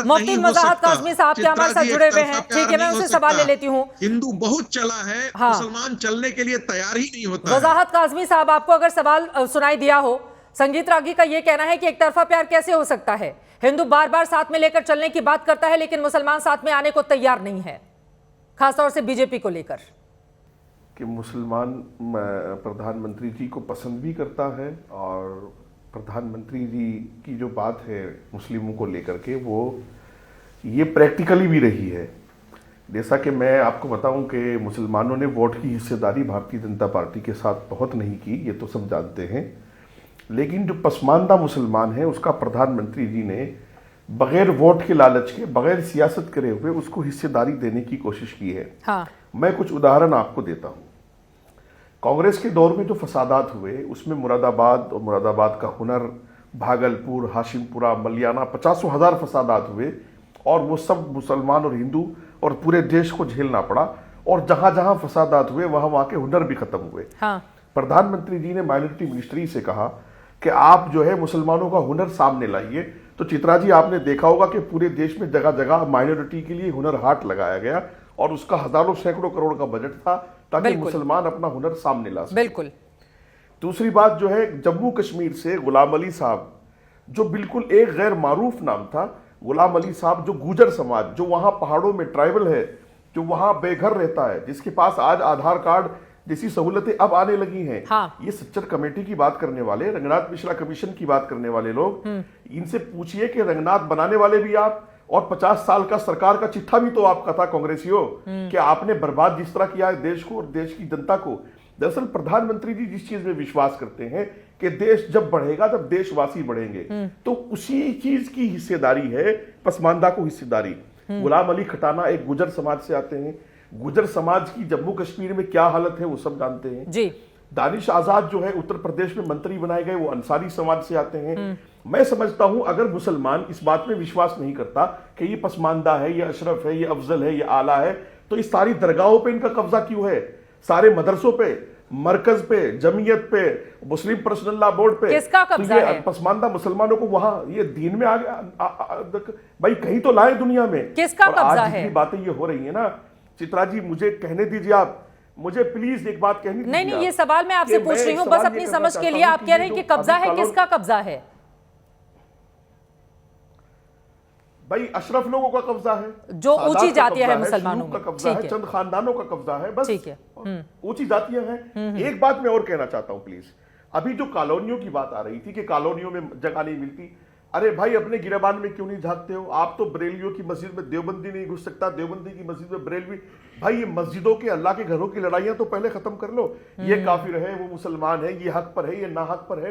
मुफ्ती नहीं हो वजाहत सकता। काज़मी साहब के हमारे साथ चित्राजी, जुड़े हुए एक हैं। तरफा ठीक प्यार है, मैं नहीं हो उनसे सवाल ले सकता। लेती हूँ। हिंदू बहुत चला है, हाँ, मुसलमान चलने के लिए तैयार ही नहीं होता है। वजाहत काज़मी साहब, आपको अगर सवाल सुनाई दिया हो, संगीत रागी का यह कहना है कि एक तरफा प्यार कैसे हो सकता है? हिंदू बार बार साथ में लेकर चलने की बात करता है, लेकिन मुसलमान साथ में आने को तैयार नहीं है, खासतौर से बीजेपी को लेकर। कि मुसलमान प्रधानमंत्री जी को पसंद भी करता है, और प्रधानमंत्री जी की जो बात है मुस्लिमों को लेकर के, वो ये प्रैक्टिकली भी रही है। जैसा कि मैं आपको बताऊं कि मुसलमानों ने वोट की हिस्सेदारी भारतीय जनता पार्टी के साथ बहुत नहीं की, ये तो सब जानते हैं। लेकिन जो पसमानदा मुसलमान है, उसका प्रधानमंत्री जी ने बगैर वोट के लालच के, बगैर सियासत करे हुए उसको हिस्सेदारी देने की कोशिश की है। हाँ। मैं कुछ उदाहरण आपको देता हूं। कांग्रेस के दौर में जो फसादात हुए, उसमें मुरादाबाद और मुरादाबाद का हुनर, भागलपुर, हाशिमपुरा, मलियाना, 50,000 फसादात हुए, और वो सब मुसलमान और हिंदू और पूरे देश को झेलना पड़ा। और जहां जहां फसादात हुए वहां वहां के हुनर भी खत्म हुए। हाँ। प्रधानमंत्री जी ने माइनॉरिटी मिनिस्ट्री से कहा कि आप जो है मुसलमानों का हुनर सामने लाइए। तो चित्रा जी, आपने देखा होगा कि पूरे देश में जगह जगह माइनॉरिटी के लिए हुनर हाट लगाया गया, और उसका हजारों सैकड़ों करोड़ का बजट था ताकि मुसलमान अपना हुनर सामने ला सके। बिल्कुल। दूसरी बात जो है, जम्मू कश्मीर से गुलाम अली साहब, जो बिल्कुल एक गैर मारूफ नाम था, गुलाम अली साहब, जो गुजर समाज, जो वहां पहाड़ों में ट्राइबल है, जो वहां बेघर रहता है, जिसके पास आज आधार कार्ड जैसी सहूलतें अब आने लगी हैं। हाँ। ये सच्चर कमेटी की बात करने वाले, रंगनाथ मिश्रा कमीशन की बात करने वाले लोग, इनसे पूछिए कि रंगनाथ बनाने वाले भी आप, और 50 साल का सरकार का चिट्ठा भी तो आपका था कांग्रेसियों, कि आपने बर्बाद जिस तरह किया है देश को और देश की जनता को। दरअसल प्रधानमंत्री जी जिस चीज में विश्वास करते हैं कि देश जब बढ़ेगा तब देशवासी बढ़ेंगे, तो उसी चीज की हिस्सेदारी है पसमानदा को हिस्सेदारी। गुलाम अली खटाना एक गुजर समाज से आते हैं। गुजर समाज की जम्मू कश्मीर में क्या हालत है वो सब जानते हैं जी। दानिश आजाद जो है उत्तर प्रदेश में मंत्री बनाए गए, वो अंसारी समाज से आते हैं। मैं समझता हूं अगर मुसलमान इस बात में विश्वास नहीं करता कि ये पसमानदा है, ये अशरफ है, ये अफजल है, ये आला है, तो इस सारी दरगाहों पे इनका कब्जा क्यों है? सारे मदरसों पे, मरकज पे, जमीयत पे, मुस्लिम पर्सनल लॉ बोर्ड पे किसका कब्जा तो ये है? पसमानदा मुसलमानों को वहां ये दीन में आ गया। भाई कहीं तो लाए दुनिया में। किसका और कब्जा आज है? जितनी बातें ये हो रही है ना, चित्रा जी मुझे कहने दीजिए, आप मुझे प्लीज एक बात कहनी दीजिए। नहीं, ये सवाल मैं आपसे पूछ रही हूँ बस अपनी समझ के लिए। आप कह रहे हैं कि कब्जा है, किसका कब्जा है? भाई अशरफ लोगों का कब्जा है, जो ऊंची जातियां हैं मुसलमानों का में, कब्जा है, ठीक है। चंद खानदानों का कब्जा है, बस ठीक है। ऊंची जातियां हैं। एक बात मैं और कहना चाहता हूं प्लीज। अभी जो कॉलोनियों की बात आ रही थी कि कॉलोनियों में जगह नहीं मिलती, अरे भाई अपने गिरबान में क्यों नहीं झांकते हो? आप तो बरेलियों की मस्जिद में देवबंदी नहीं घुस सकता, देवबंदी की मस्जिद में बरेलवी। भाई ये मस्जिदों के, अल्लाह के घरों की लड़ाइयां तो पहले खत्म कर लो। ये काफिर है, वो मुसलमान है, ये हक पर है, ये ना हक पर है।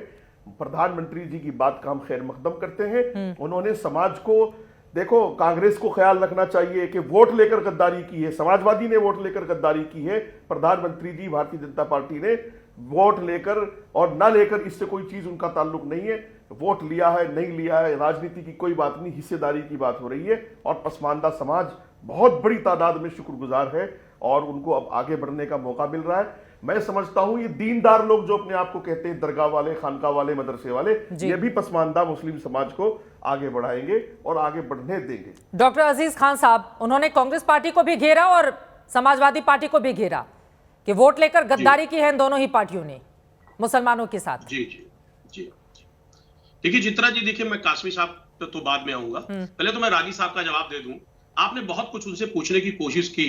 प्रधानमंत्री जी की बात का हम खैर मकदम करते हैं। उन्होंने समाज को, देखो कांग्रेस को ख्याल रखना चाहिए कि वोट लेकर गद्दारी की है, समाजवादी ने वोट लेकर गद्दारी की है। प्रधानमंत्री जी, भारतीय जनता पार्टी ने वोट लेकर और ना लेकर, इससे कोई चीज उनका ताल्लुक नहीं है। वोट लिया है नहीं लिया है, राजनीति की कोई बात नहीं, हिस्सेदारी की बात हो रही है। और पसमानदा समाज बहुत बड़ी तादाद में शुक्रगुजार है और उनको अब आगे बढ़ने का मौका मिल रहा है। मैं समझता हूं ये दीनदार लोग जो अपने आप को कहते हैं दरगाह वाले, खानका वाले, मदरसे वाले, ये भी पसमानदा मुस्लिम समाज को आगे बढ़ाएंगे और आगे बढ़ने देंगे। डॉक्टर अजीज खान साहब, उन्होंने कांग्रेस पार्टी को भी घेरा और समाजवादी पार्टी को भी घेरा कि वोट लेकर गद्दारी की है इन दोनों ही पार्टियों ने मुसलमानों के साथ। जी जी जी। देखिए चित्रा जी, देखिए मैं कासमी साहब तो बाद में आऊंगा, पहले तो मैं रागी साहब का जवाब दे दूं। आपने बहुत कुछ उनसे पूछने की कोशिश की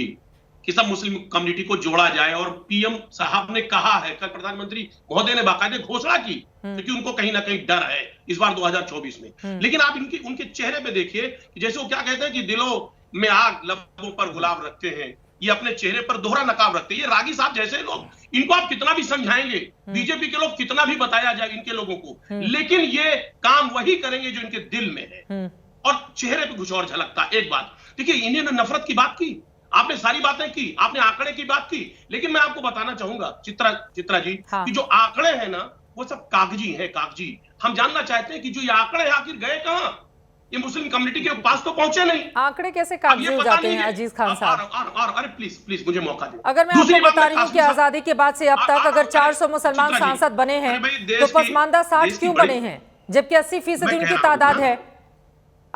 कि सब मुस्लिम कम्युनिटी को जोड़ा जाए, और पीएम साहब ने कहा है, कल प्रधानमंत्री महोदय ने बाकायदे घोषणा की, क्योंकि उनको कहीं ना कहीं डर है इस बार 2024 में। लेकिन आप उनके चेहरे पे देखिए कि जैसे वो क्या कहते हैं कि दिलों में आग, लबों पर गुलाब रखते हैं, ये अपने चेहरे पर दोहरा नकाब रखते हैं। ये रागी साहब जैसे लोग, इनको आप कितना भी समझाएंगे, बीजेपी के लोग कितना भी बताया जाए इनके लोगों को, लेकिन ये काम वही करेंगे जो इनके दिल में है, और चेहरे पे कुछ और झलकता। एक बात देखिए, इन्हें नफरत की बात की, आपने सारी बातें की, आपने आंकड़े की बात की, लेकिन मैं आपको बताना चाहूंगा चित्रा जी, हाँ। कि जो आंकड़े हैं ना वो सब कागजी है, कागजी। हम जानना चाहते हैं कि जो ये आंकड़े आखिर गए कहां? ये मुस्लिम कम्युनिटी के पास तो पहुंचे नहीं। आंकड़े कैसे कागजी हो जाते हैं अजीज खान साहब? अरे प्लीज मुझे मौका दे। अगर मैं आपको बता रही हूँ कि आजादी के बाद से अब तक अगर 400 मुसलमान सांसद बने हैं, तो पसमानदा 60 क्यों बने हैं, जबकि 80% उनकी तादाद है?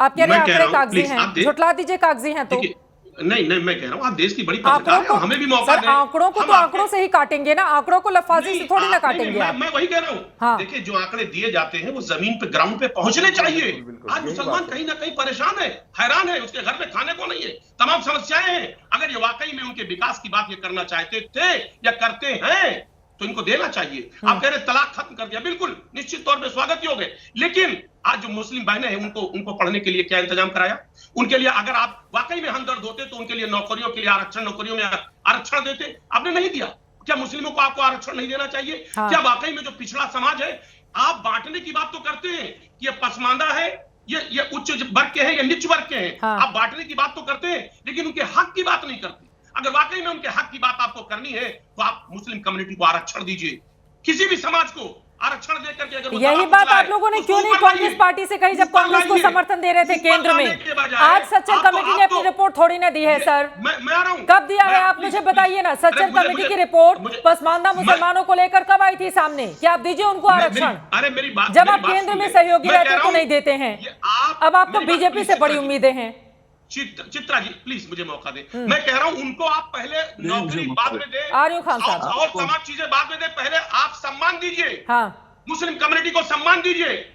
आप कह रहे हैं मैं कह आंकड़े रहा हूं, कागजी प्लीज, हैं, आप दे- झुठला दीजिए कागजी हैं तो। देखिए, नहीं नहीं, मैं कह रहा हूं आप देश की बड़ी आंकड़ों पत्रकार को हैं, हमें भी मौका सर, दें। आंकड़ों को हम तो आपके- आंकड़ों से ही काटेंगे ना, आंकड़ों को लफाजी से नहीं, थोड़ी ना आप- नहीं, काटेंगे नहीं, आप। मैं वही कह रहा हूँ। हाँ। देखिए, जो आंकड़े दिए जाते हैं वो जमीन पे, ग्राउंड पे पहुंचने चाहिए। बिल्कुल, आज यही मुसलमान बात है। कहीं ना कहीं परेशान है, हैरान है, उसके घर में खाने को नहीं है, तमाम समस्याएं हैं। अगर ये वाकई में उनके विकास की बात ये करना चाहते थे या करते हैं तो इनको देना चाहिए। आप कह रहे तलाक खत्म कर दिया, बिल्कुल निश्चित तौर पे स्वागत योग्य है, लेकिन आज जो मुस्लिम बहनें हैं उनको पढ़ने के लिए क्या इंतजाम कराया? उनके लिए अगर आप वाकई में हमदर्द होते तो उनके लिए नौकरियों के लिए आरक्षण, नौकरियों में आरक्षण देते, आपने नहीं दिया। क्या मुस्लिमों को आपको आरक्षण नहीं देना चाहिए? हाँ। क्या वाकई में जो पिछड़ा समाज है, आप बांटने की बात तो करते हैं कि ये पसमानदा है, ये उच्च वर्ग के हैं या नीच वर्ग के हैं, हाँ। आप बांटने की बात तो करते हैं, लेकिन उनके हक की बात नहीं करते। अगर वाकई में उनके हक की बात आपको करनी है तो आप मुस्लिम कम्युनिटी को आरक्षण दीजिए, किसी भी समाज को आरक्षण देकर के। अगर वो यही दवा बात कुचलाए, आप लोगों ने उसको क्यों नहीं ऊपर कांग्रेस लाइए। पार्टी से कही जब ऊपर कांग्रेस को लाइए। समर्थन दे रहे थे ऊपर केंद्र लाने में? के बजाय आज सच्चर आप तो- कमेटी ने आप अपनी तो- रिपोर्ट थोड़ी ना दी है सर। मैं आ रहा हूं। कब दिया है? आप प्लीज, मुझे प्लीज। बताइए ना, अरे सच्चर मुझे- कमेटी की मुझे- रिपोर्ट मुझे- पसमानदा मुसलमानों को लेकर कब आई थी सामने? क्या आप दीजिए उनको आरक्षण? अरे मेरी बात, जब मेरी आप बात केंद्र में सुनिए। सहयोगी मैं कह रहते रहा तो हूं, नहीं देते हैं, ये अब आपको मेरी बात बीजेपी प्लीज, से बड़ी चित्रा जी, उम्मीदें हैं। चित्रा जी प्लीज मुझे मौका दे। मैं कह रहा हूं उनको आप पहले नौकरी बाद में दे, आ रही हूं खान साहब। और तमाम चीजें बाद में दे, पहले आप सम्मान दीजिए, हाँ, मुस्लिम कम्युनिटी को सम्मान दीजिए।